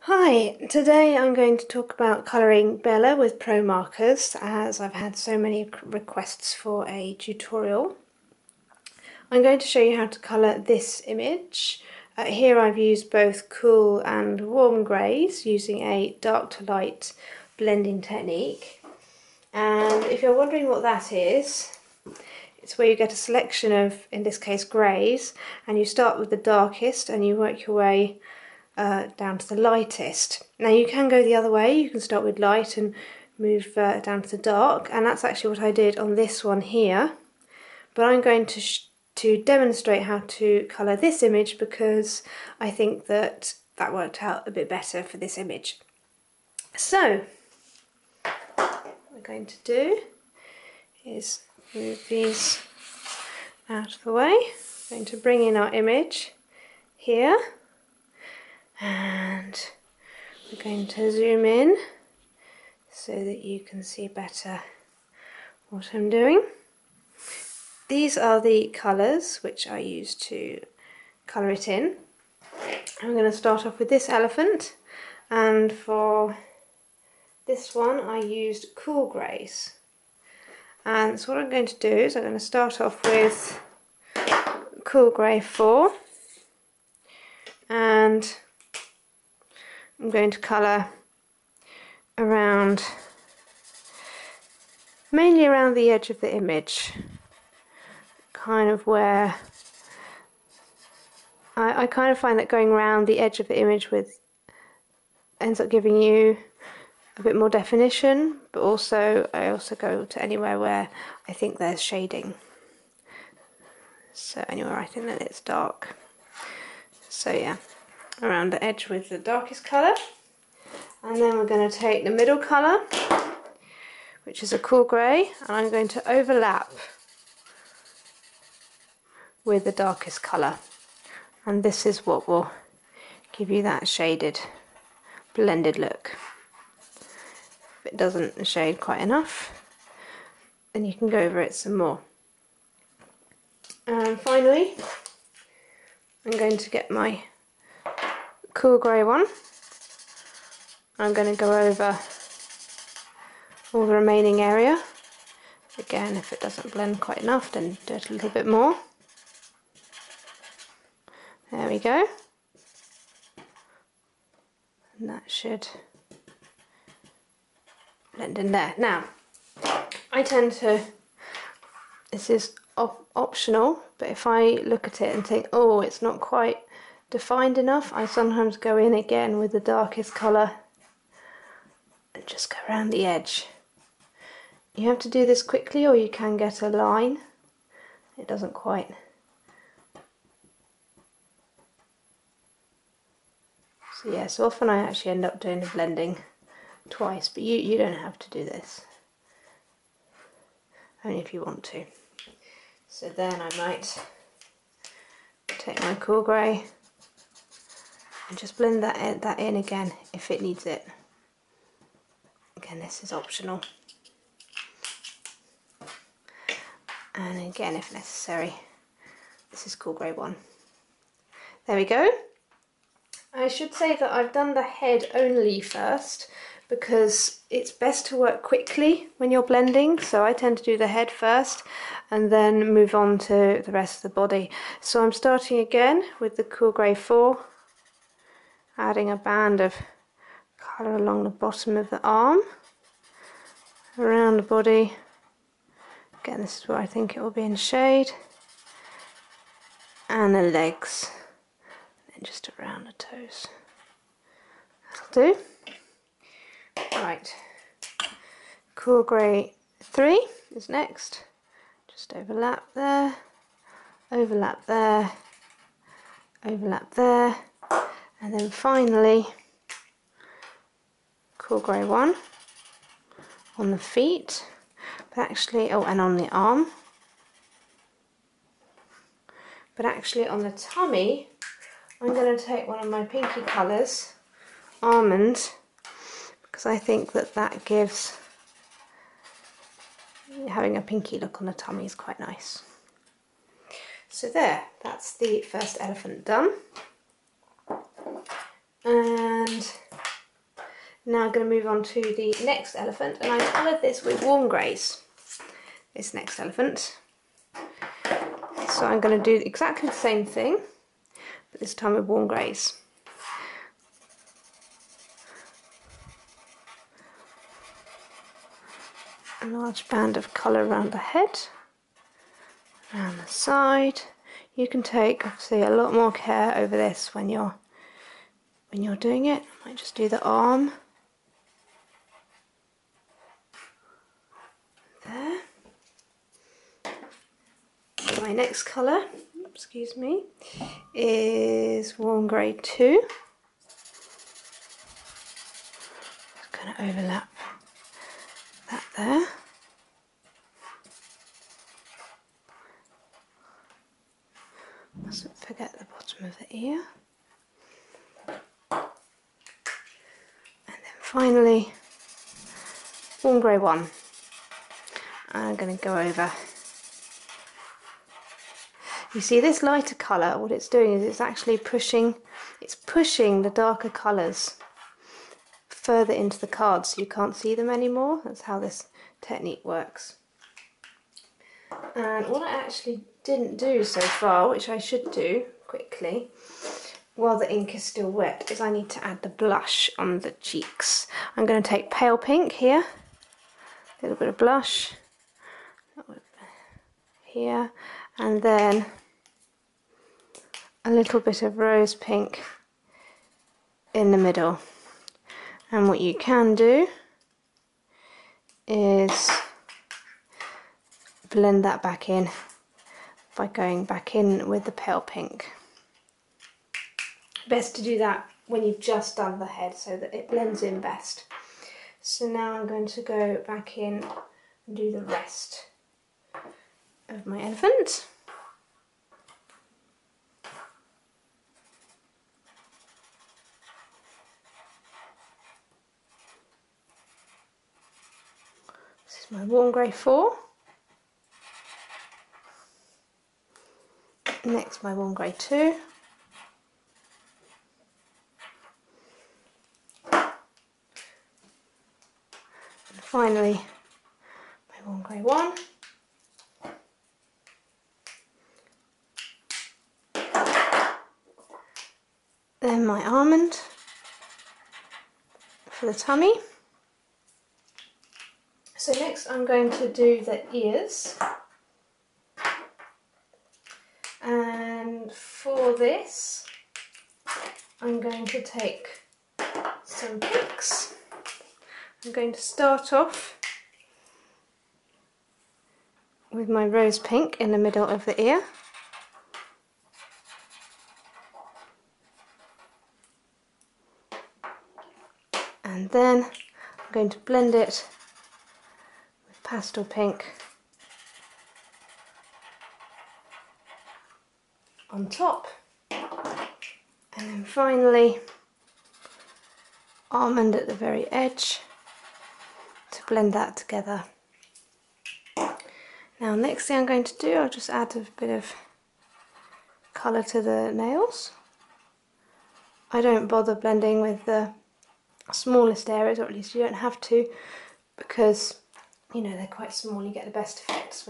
Hi, today I'm going to talk about colouring Bella with Promarkers, as I've had so many requests for a tutorial. I'm going to show you how to colour this image. Here I've used both cool and warm greys using a dark to light blending technique. And if you're wondering what that is, it's where you get a selection of, in this case, greys, and you start with the darkest and you work your way down to the lightest. Now you can go the other way, you can start with light and move down to the dark, and that's actually what I did on this one here. But I'm going to demonstrate how to colour this image because I think that worked out a bit better for this image. So what we're going to do is move these out of the way. We're going to bring in our image here. And we're going to zoom in so that you can see better what I'm doing. These are the colours which I use to colour it in. I'm going to start off with this elephant, and for this one I used cool greys. And so what I'm going to do is I'm going to start off with cool grey 4, and I'm going to colour around, mainly around the edge of the image, kind of where I kind of find that going around the edge of the image ends up giving you a bit more definition, but also I also go to anywhere where I think there's shading. So anywhere I think that it's dark. So yeah, around the edge with the darkest colour. And then we're going to take the middle colour, which is a cool grey, and I'm going to overlap with the darkest colour. And this is what will give you that shaded, blended look. If it doesn't shade quite enough, then you can go over it some more. And finally, I'm going to get my cool grey one. I'm going to go over all the remaining area. Again, if it doesn't blend quite enough, then do it a little bit more. There we go. And that should blend in there. Now, I tend to, this is optional, but if I look at it and think, oh, it's not quite defined enough, I sometimes go in again with the darkest colour and just go around the edge. You have to do this quickly or you can get a line. It doesn't quite. So yeah, so often I actually end up doing the blending twice, but you don't have to do this. Only if you want to. So then I might take my cool grey and just blend that in again if it needs it. Again, this is optional. And again, if necessary, this is cool grey 1. There we go. I should say that I've done the head only first because it's best to work quickly when you're blending, so I tend to do the head first and then move on to the rest of the body. So I'm starting again with the cool grey 4, adding a band of colour along the bottom of the arm, around the body. Again, this is where I think it will be in shade, and the legs, and then just around the toes. That'll do. Right, cool grey 3 is next. Just overlap there, overlap there, overlap there, and then finally cool grey 1 on the feet, but actually, oh, and on the arm. But actually on the tummy, I'm going to take one of my pinky colours, Almond, because I think that gives, having a pinky look on the tummy is quite nice. So there, that's the first elephant done. And Now I'm going to move on to the next elephant, and I coloured this with warm greys, this next elephant. So I'm going to do exactly the same thing, but this time with warm greys. A large band of colour around the head, around the side. You can take obviously a lot more care over this when you're doing it. I might just do the arm there. My next colour, excuse me, is warm grey 2. Just going to overlap that there. Mustn't forget the bottom of the ear. And then finally, warm grey 1. I'm going to go over. You see this lighter colour, what it's doing is it's actually pushing the darker colours further into the card so you can't see them anymore. That's how this technique works. And what I actually didn't do so far, which I should do quickly while the ink is still wet, is I need to add the blush on the cheeks. I'm going to take pale pink here, a little bit of blush here, and then a little bit of rose pink in the middle. And what you can do is blend that back in by going back in with the pale pink. Best to do that when you've just done the head so that it blends in best. So now I'm going to go back in and do the rest of my elephant. This is my warm grey 4. Next my warm grey 2. And finally my warm grey 1. Then my almond for the tummy. So next I'm going to do the ears, and for this I'm going to take some pinks. I'm going to start off with my rose pink in the middle of the ear. And then I'm going to blend it with pastel pink on top. And then finally almond at the very edge to blend that together. Now next thing I'm going to do, I'll just add a bit of colour to the nails. I don't bother blending with the smallest areas, or at least you don't have to, because you know they're quite small. You get the best effects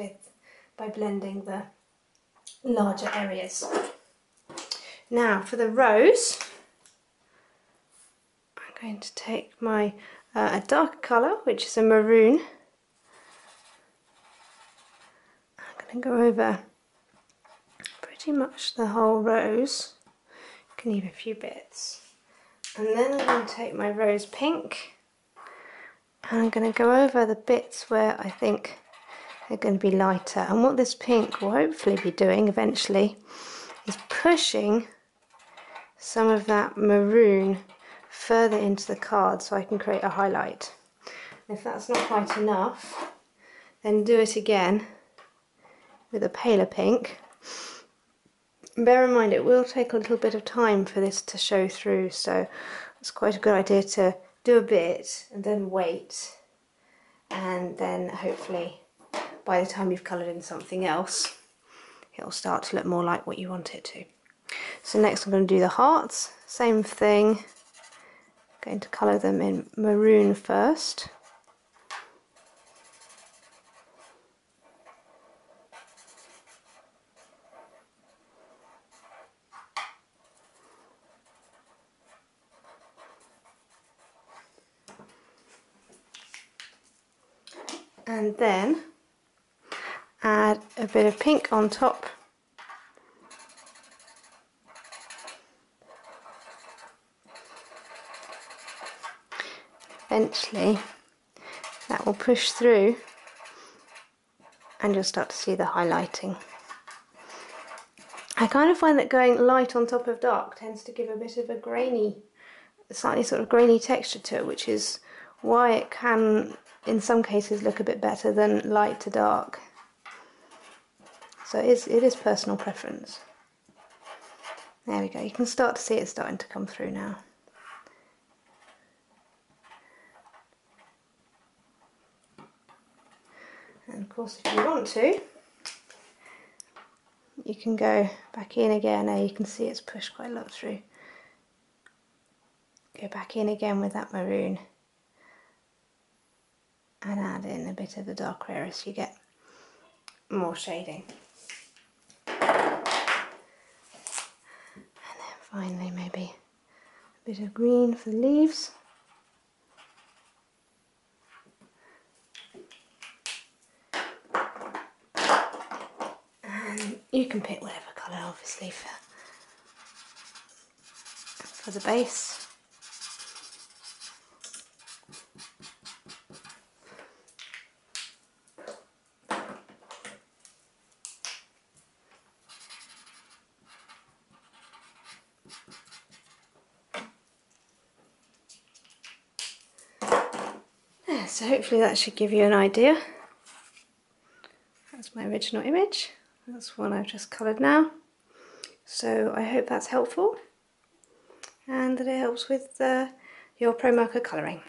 by blending the larger areas. Now for the rose, I'm going to take my a darker colour, which is a maroon. I'm going to go over pretty much the whole rose. You can leave a few bits. And then I'm going to take my rose pink and I'm going to go over the bits where I think they're going to be lighter. And what this pink will hopefully be doing eventually is pushing some of that maroon further into the card so I can create a highlight. And if that's not quite enough, then do it again with a paler pink. Bear in mind it will take a little bit of time for this to show through, so it's quite a good idea to do a bit and then wait, and then hopefully by the time you've coloured in something else it'll start to look more like what you want it to. So next I'm going to do the hearts, same thing, going to colour them in maroon first. And then add a bit of pink on top. Eventually that will push through and you'll start to see the highlighting. I kind of find that going light on top of dark tends to give a bit of a grainy, slightly sort of grainy texture to it, which is why it can in some cases look a bit better than light to dark. So it is personal preference. There we go, you can start to see it starting to come through now. And of course if you want to, you can go back in again. Now you can see it's pushed quite a lot through. Go back in again with that maroon and add in a bit of the darker area so you get more shading. And then finally maybe a bit of green for the leaves. And you can pick whatever colour obviously for the base. So hopefully that should give you an idea. That's my original image. That's one I've just coloured now. So I hope that's helpful and that it helps with your Promarker colouring.